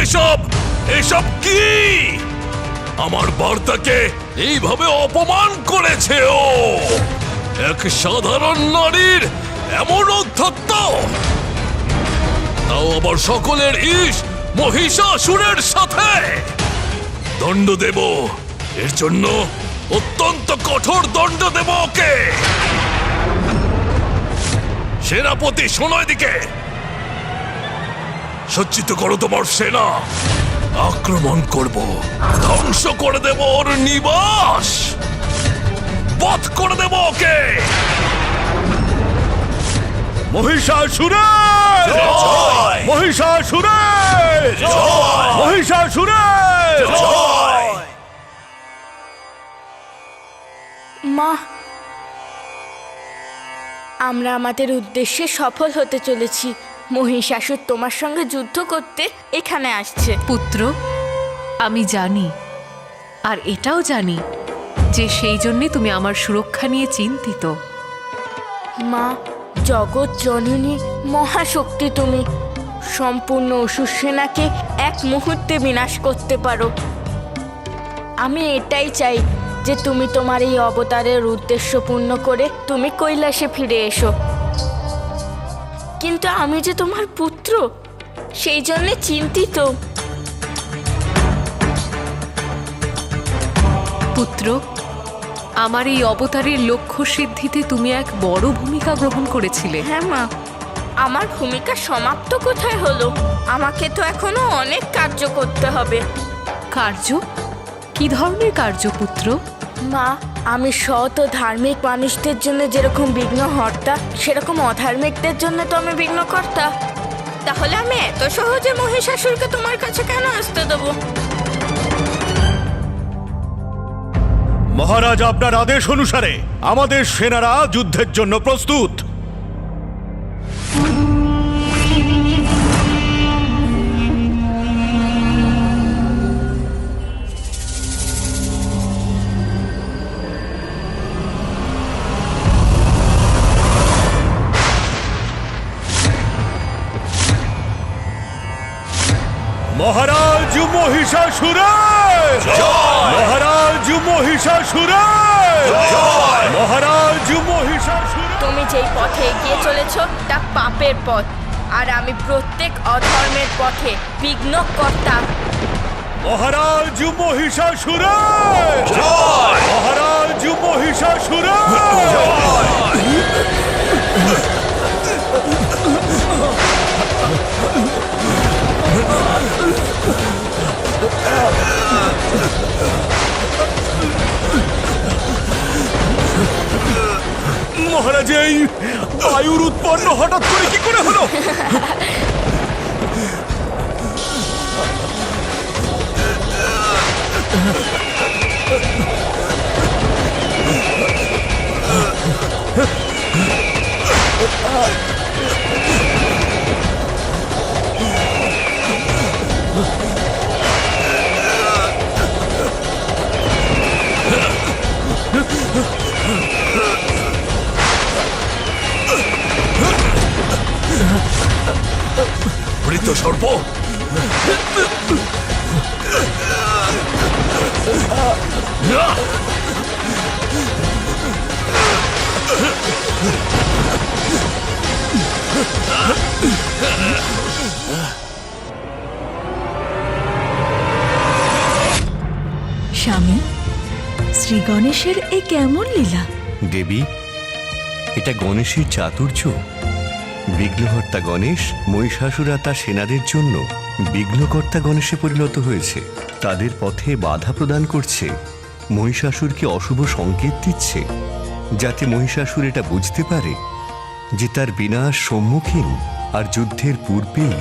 এসব এসব কি? আমার বার্তাকে এইভাবে অপমান করেছে ও। এক সাধারণ নারীর এমন অধ্যত্ত, তাও আবার সকলের ইশ মহিষাসুরের সাথে। দণ্ড দেব, এর জন্য অত্যন্ত কঠোর দণ্ড দেব ওকে। সেনাপতি শোনো এদিকে, সজ্জিত করো তোমার সেনা। আক্রমণ করব, ধ্বংস করে দেব ওর নিবাস, বধ করে দেব ওকে। মহিষাসুরের জয়! মহিষাসুরের জয়! মহিষাসুরের জয়! মা, আমরা আমাদের উদ্দেশ্যে সফল হতে চলেছি। মহিষাসুর তোমার সঙ্গে যুদ্ধ করতে এখানে আসছে। পুত্র, আমি জানি, আর এটাও জানি যে সেই জন্যে তুমি আমার সুরক্ষা নিয়ে চিন্তিত। মা, জগৎ জননী মহাশক্তি তুমি। সম্পূর্ণ অসুর সেনাকে এক মুহূর্তে বিনাশ করতে পারো। আমি এটাই চাই যে তুমি তোমার এই অবতারের উদ্দেশ্য পূর্ণ করে তুমি কৈলাসে ফিরে এসো। কিন্তু আমি যে তোমার পুত্র, সেই জন্যে চিন্তিত। পুত্র, আমার এই অবতারের লক্ষ্য সিদ্ধিতে তুমি এক বড় ভূমিকা গ্রহণ করেছিলে। হ্যাঁ মা, আমার ভূমিকা সমাপ্ত কোথায় হলো? আমাকে তো এখনো অনেক কার্য করতে হবে। কার্য? কি ধরনের কার্য পুত্র? মা, আমি সৎ ও ধার্মিক মানুষদের জন্য যেরকম বিঘ্নহর্তা, সেরকম অধার্মিকদের জন্য তো আমি বিঘ্নকর্তা। তাহলে আমি এত সহজে মহিষাসুরকে তোমার কাছে কেন আসতে দেবো? মহারাজ, আপনার আদেশ অনুসারে আমাদের সেনারা যুদ্ধের জন্য প্রস্তুত। মহারাজ মহিষাসুরের জয়! মহারাজ মহিষাসুরের জয়! মহারাজ মহিষাসুরের তুমি যেই পথে এগিয়ে চলেছ তা পাপের পথ, আর আমি প্রত্যেক অধর্মের পথে বিঘ্নকর্তা। মহারাজ মহিষাসুরের জয়! মহারাজ মহিষাসুরের মহারাজ, এই বায়ুর উৎপন্ন হঠাৎ করে কি করে হলো? মৃত সর্প, স্বামী, শ্রী গণেশের এ কেমন লীলা? দেবী, এটা গণেশের চাতুর্য। বিঘ্নহর্তা গণেশ মহিষাসুরা তার সেনাদের জন্য বিঘ্নকর্তা গণেশে পরিণত হয়েছে। তাদের পথে বাধা প্রদান করছে, মহিষাসুরকে অশুভ সংকেত দিচ্ছে, যাতে মহিষাসুর এটা বুঝতে পারে যে তার বিনাশ সম্মুখীন, আর যুদ্ধের পূর্বেই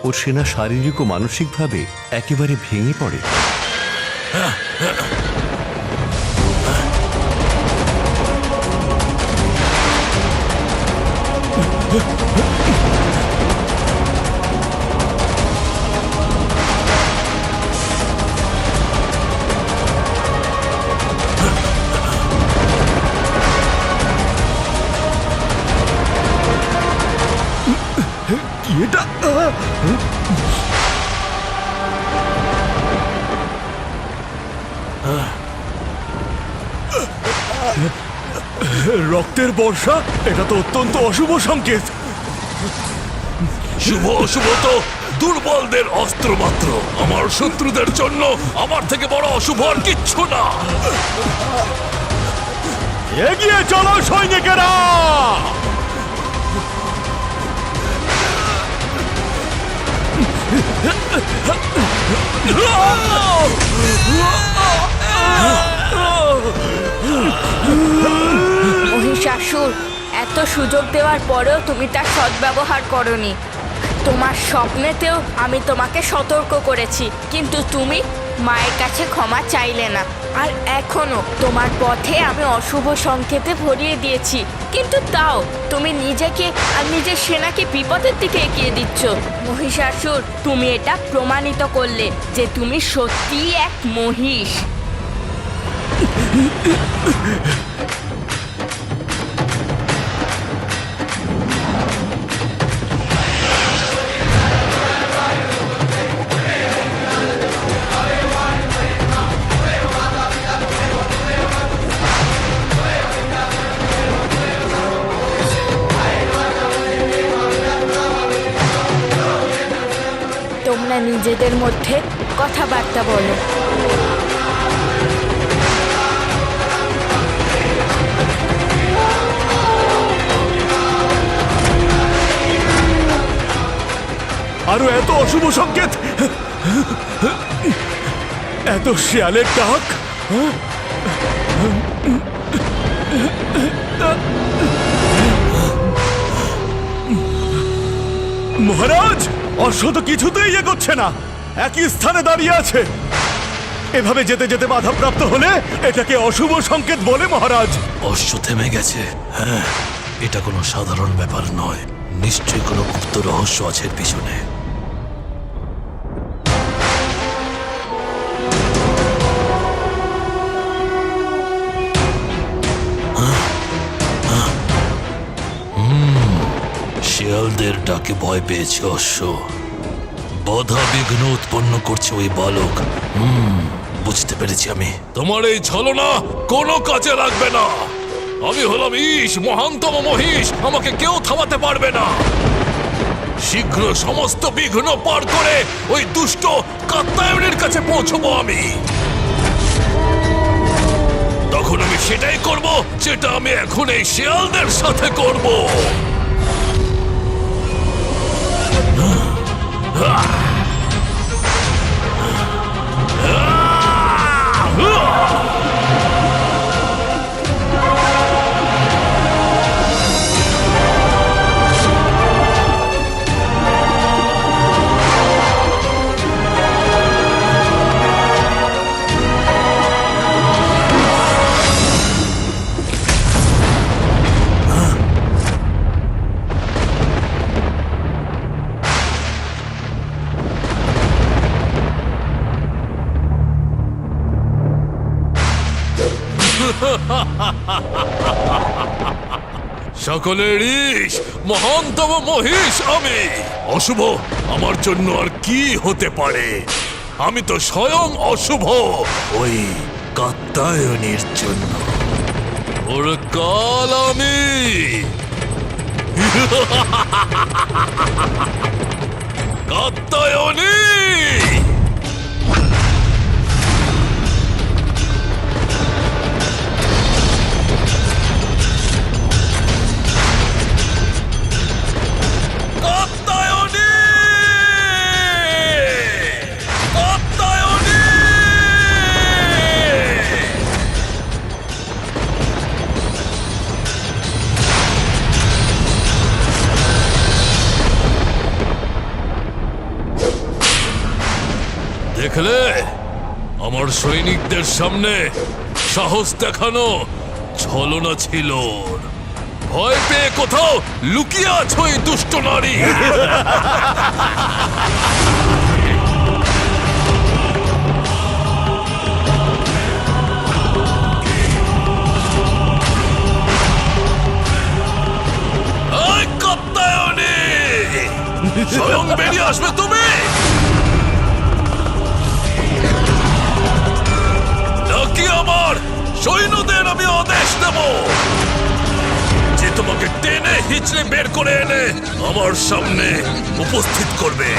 ওর সেনা শারীরিক ও মানসিকভাবে একেবারে ভেঙে পড়ে। এটা রক্তের বর্ষা, এটা তো অত্যন্ত অশুভ সংকেত। শুভ অশুভ তো দুর্বলদের অস্ত্র মাত্র। আমার শত্রুদের জন্য আমার থেকে বড় অশুভ আর কিচ্ছু না। এগিয়ে চলো সৈনিকেরা! মহিষাসুর, এত সুযোগ দেওয়ার পরেও তুমি তার সদ্ব্যবহার করনি। তোমার স্বপ্নেতেও আমি তোমাকে সতর্ক করেছি, কিন্তু তুমি মায়ের কাছে ক্ষমা চাইলে না। আর এখনো তোমার পথে আমি অশুভ সংকেতে ভরিয়ে দিয়েছি, কিন্তু তাও তুমি নিজেকে আর নিজের সেনাকে বিপদের দিকে এগিয়ে দিচ্ছ। মহিষাসুর, তুমি এটা প্রমাণিত করলে যে তুমি সত্যিই এক মহিষ। তোমরা নিজেদের মধ্যে কথাবার্তা বলো। আরো এত অশুভ সংকেত, এত শিয়ালের ডাক। মহারাজ, অশ্ব তো কিছুতেই এগোচ্ছে না, একই স্থানে দাঁড়িয়ে আছে। এভাবে যেতে যেতে বাধাপ্রাপ্ত হলে এটাকে অশুভ সংকেত বলে মহারাজ। অশ্ব থেমে গেছে। হ্যাঁ, এটা কোনো সাধারণ ব্যাপার নয়। নিশ্চয়ই কোনো গুপ্ত রহস্য আছে এর পিছনে। শিয়ালদের ডাকে ভয় পেয়েছে অশ্ব, বাধা বিঘ্ন উৎপন্ন করছে ওই বালক। বুঝতে পেরেছি আমি। তোমার এই ছলনা কোনো কাজে লাগবে না। আমি হলাম ঈশ, মহানতম মহিষ। আমাকে কেউ থামাতে পারবে না। শীঘ্র সমস্ত বিঘ্ন পার করে ওই দুষ্ট কাত্যায়নের কাছে পৌঁছবো আমি। তখন আমি সেটাই করব যেটা আমি এখন এই শিয়ালদের সাথে করব। সকলের ঈশ, মহানতম মহিষ আমি। অশুভ আমার জন্য আর কি হতে পারে? আমি তো স্বয়ং অশুভ ওই কাত্যায়নীর জন্য। ওর কাল আমি। কাত্যায়নী! দেখলে, আমার সৈনিকদের সামনে সাহস দেখানো ছলনা ছিল। ভয় পেয়ে কোথাও লুকিয়ে আছো এই দুষ্ট নারী। এই কাত্যায়নী, স্বয়ং বেরিয়ে আসবে তুমি, নাকি আমার সৈন্যদের হিচড়ে বের করে এনে আমার সামনে উপস্থিত করবে।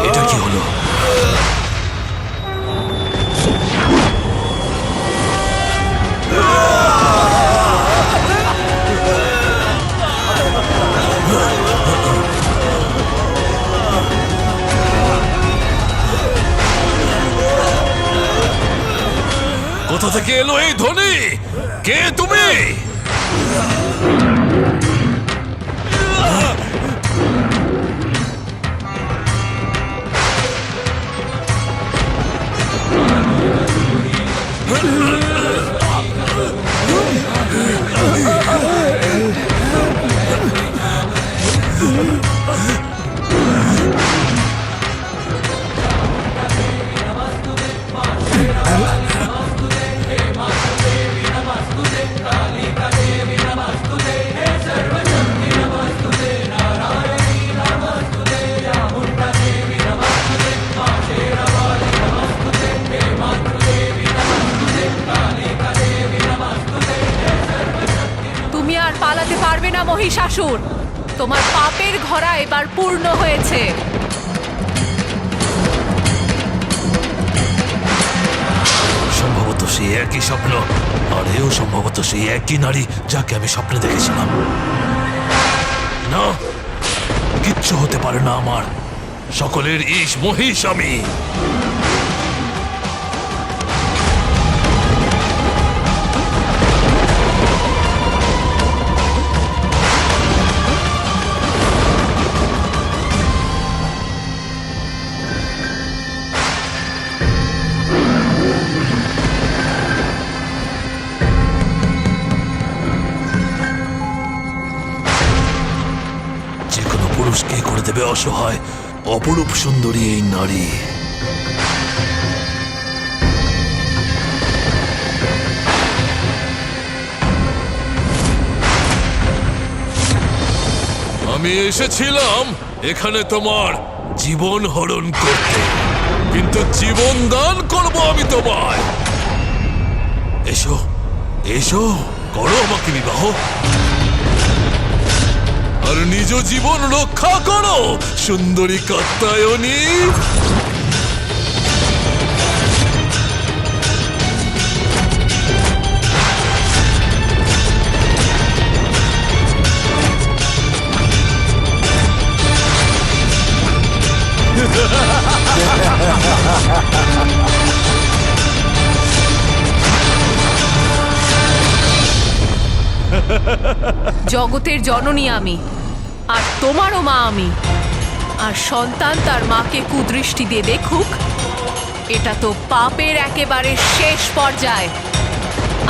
এটা কি হলো? কোথা থেকে এলো এই ধ্বনি? কে তুমি? তুমি আর পালাতে পারবে না মহিষাসুর। তোমার পাপের ঘোড়া এবার পূর্ণ হয়েছে। সম্ভবত সেই একই স্বপ্ন, আর এও সম্ভবত সেই একই নারী যাকে আমি স্বপ্নে দেখেছিলাম। না, কিচ্ছু হতে পারে না আমার। সকলের ঈশ মহিষ আমি। যে কোনো পুরুষকে করে দেবে অসহায়, অপরূপ সুন্দরী এই নারী। আমি এসেছিলাম এখানে তোমার জীবন হরণ করতে, কিন্তু জীবন দান করব আমি তোমায়। এসো এসো, করো আমাকে বিবাহ, আর নিজ জীবন রক্ষা করো সুন্দরী কাত্যায়নী। জগতের জননী আমি, আর তোমারও মা আমি। আর সন্তান তার মাকে কুদৃষ্টি দিয়ে দেখুক, এটা তো পাপের একেবারে শেষ পর্যায়।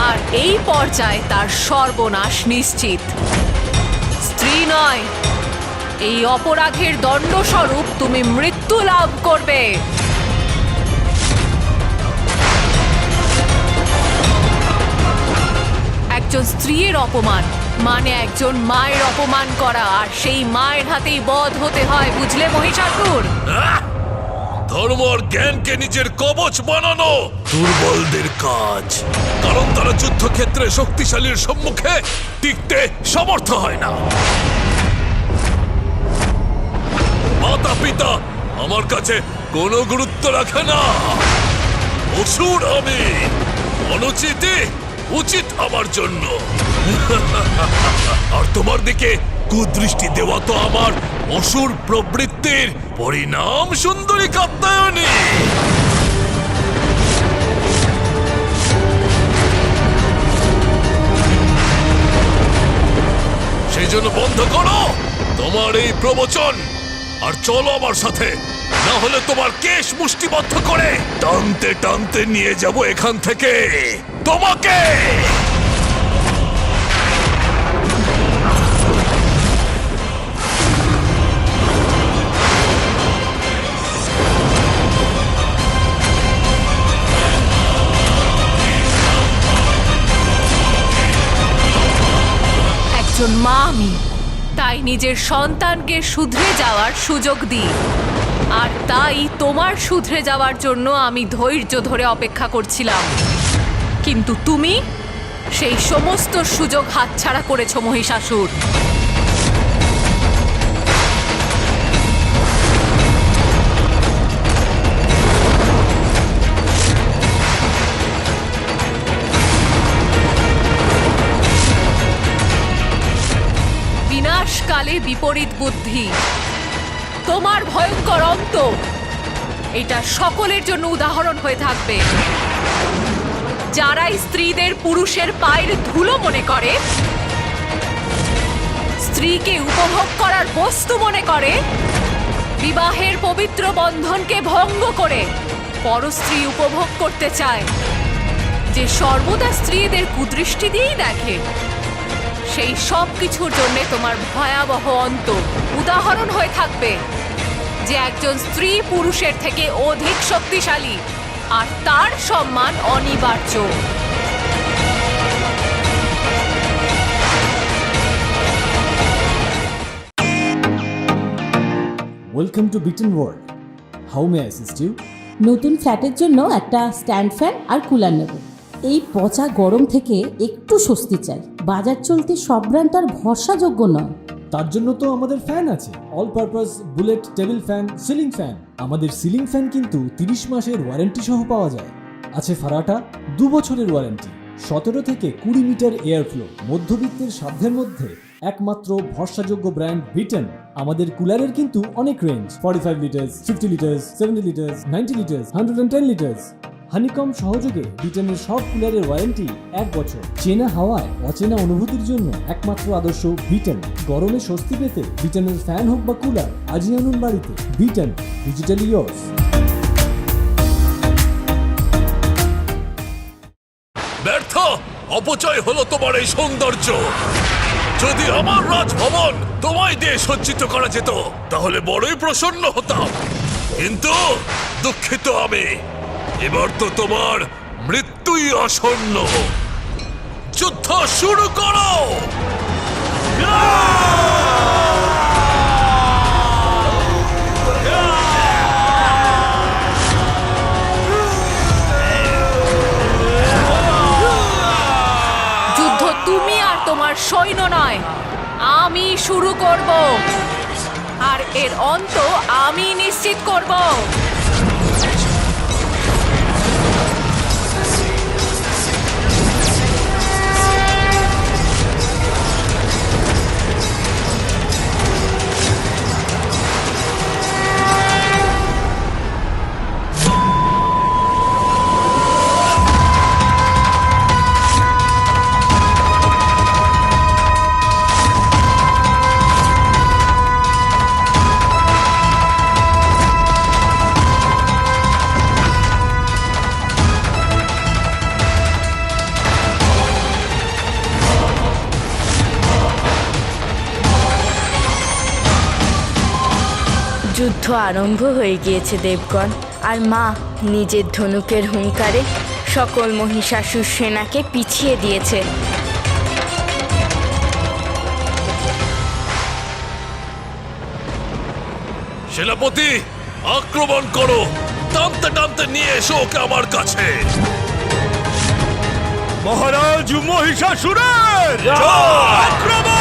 আর এই পর্যায়ে তার সর্বনাশ নিশ্চিত। স্ত্রী নয়, এই অপরাধের দণ্ডস্বরূপ তুমি মৃত্যু লাভ করবে। একজন স্ত্রীর অপমান মানে একজন মায়ের অপমান করা, আর সেই মায়ের হাতেই বধ হতে হয়, বুঝলে মহিষাসুর? ধর্ম আর জ্ঞানকে নিজের কবচ বানানো দুর্বলদের কাজ, কারণ তারা যুদ্ধক্ষেত্রে শক্তিশালীর সম্মুখে টিকতে সমর্থ হয় না। মাতা পিতা আমার কাছে কোনো গুরুত্ব রাখে না। অসুর আমি, অনুচিতই উচিত আমার জন্য। আর তোমার দিকে কুদৃষ্টি দেওয়া তো আমার অসুর প্রবৃত্তির পরিণাম, সুন্দরী কাত্যায়নী। জন্য বন্ধ করো তোমার এই প্রবচন, আর চলো আমার সাথে, না হলে তোমার কেশ মুষ্টিবদ্ধ করে টানতে টানতে নিয়ে যাব এখান থেকে তোমাকে। একজন মা আমি, তাই নিজের সন্তানকে শুধরে যাওয়ার সুযোগ দিই। আর তাই তোমার শুধরে যাওয়ার জন্য আমি ধৈর্য ধরে অপেক্ষা করছিলাম, কিন্তু তুমি সেই সমস্ত সুযোগ হাতছাড়া করেছো মহিষাসুর। বিনাশকালে বিপরীত বুদ্ধি, তোমার ভয়ঙ্কর অন্ত, এটা সকলের জন্য উদাহরণ হয়ে থাকবে। যারাই স্ত্রীদের পুরুষের পায়ের ধুলো মনে করে, স্ত্রীকে উপভোগ করার বস্তু মনে করে, বিবাহের পবিত্র বন্ধনকে ভঙ্গ করে পরস্ত্রী উপভোগ করতে চায়, যে সর্বদা স্ত্রীদের কুদৃষ্টি দিয়েই দেখে, সেই সব কিছুর জন্য তোমার ভয়াবহ অন্ত উদাহরণ হয়ে থাকবে যে একজন স্ত্রী পুরুষের থেকে অধিক শক্তিশালী, আর তার সম্মান অনিবার্য। Welcome to Beaten World. How may I assist you? নতুন ফ্ল্যাটের জন্য একটা স্ট্যান্ড ফ্যান আর কুলার নেব। এই পচা গরম থেকে একটু স্বস্তি চাই। বাজার চলতে সব ব্র্যান্ড আর ভরসাযোগ্য নয়। তার জন্য তো আমাদের ফ্যান আছে, all purpose bullet table fan, ceiling fan. আমাদের সিলিং ফ্যান কিন্তু 30 মাসের ওয়ারেন্টি সহ পাওয়া যায়। আছে ফারাটা 2 বছরের ওয়ারেন্টি, 17 থেকে 20 মিটার এয়ার ফ্লো, মধ্যবিত্তের সাধ্যের মধ্যে একমাত্র ভরসাযোগ্য ব্র্যান্ড বিটেন। আমাদের কুলারের কিন্তু অনেক range, 45 litres, 50 litres, 70 litres, 90 litres, 110 litres. Honeycomb সহযোগে বিটেনের সব কুলারের ওয়ারেন্টি 1 বছর। চেনা হাওয়ায় অচেনা অনুভূতির জন্য একমাত্র আদর্শ বিটেন। গরমে স্বস্তি পেতে বিটেনের ফ্যান হোক বা কুলার, আজই আনুন বাড়িতে। Beaten, digitally yours. ব্যর্থ অপচয় হলো তোমার এই সৌন্দর্য। যদি আমার রাজভবন তোমায় দিয়ে সজ্জিত করা যেত তাহলে বড়ই প্রসন্ন হতাম, কিন্তু দুঃখিত আমি। এবার তো তোমার মৃত্যুই আসন্ন। যুদ্ধ শুরু করো। যুদ্ধ তুমি আর তোমার সৈন্য নয়, আমি শুরু করব, আর এর অন্ত আমি নিশ্চিত করব। যুদ্ধ আরম্ভ হয়ে গিয়েছে দেবগণ, আর মা নিজের ধনুকের হুঙ্কারে সকল মহিষাসুর সেনাকে পিছিয়ে দিয়েছে। সেনাপতি, আক্রমণ করো, টানতে টানতে নিয়ে এসো ওকে আমার কাছে। মহারাজ মহিষাসুরের আক্রমণ!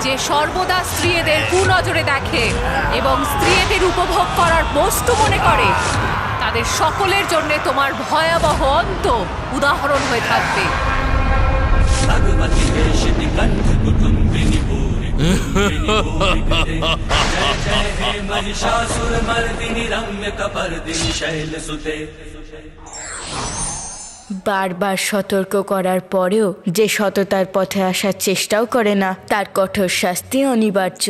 যে সর্বদা স্ত্রীদের কুনজরে দেখে এবং স্ত্রীদের উপভোগ করার বস্তু মনে করে, তাদের সকলের জন্য তোমার ভয়াবহ অন্ত উদাহরণ হয়ে থাকবে। বারবার সতর্ক করার পরেও যে সততার পথে আসার চেষ্টাও করে না, তার কঠোর শাস্তি অনিবার্য।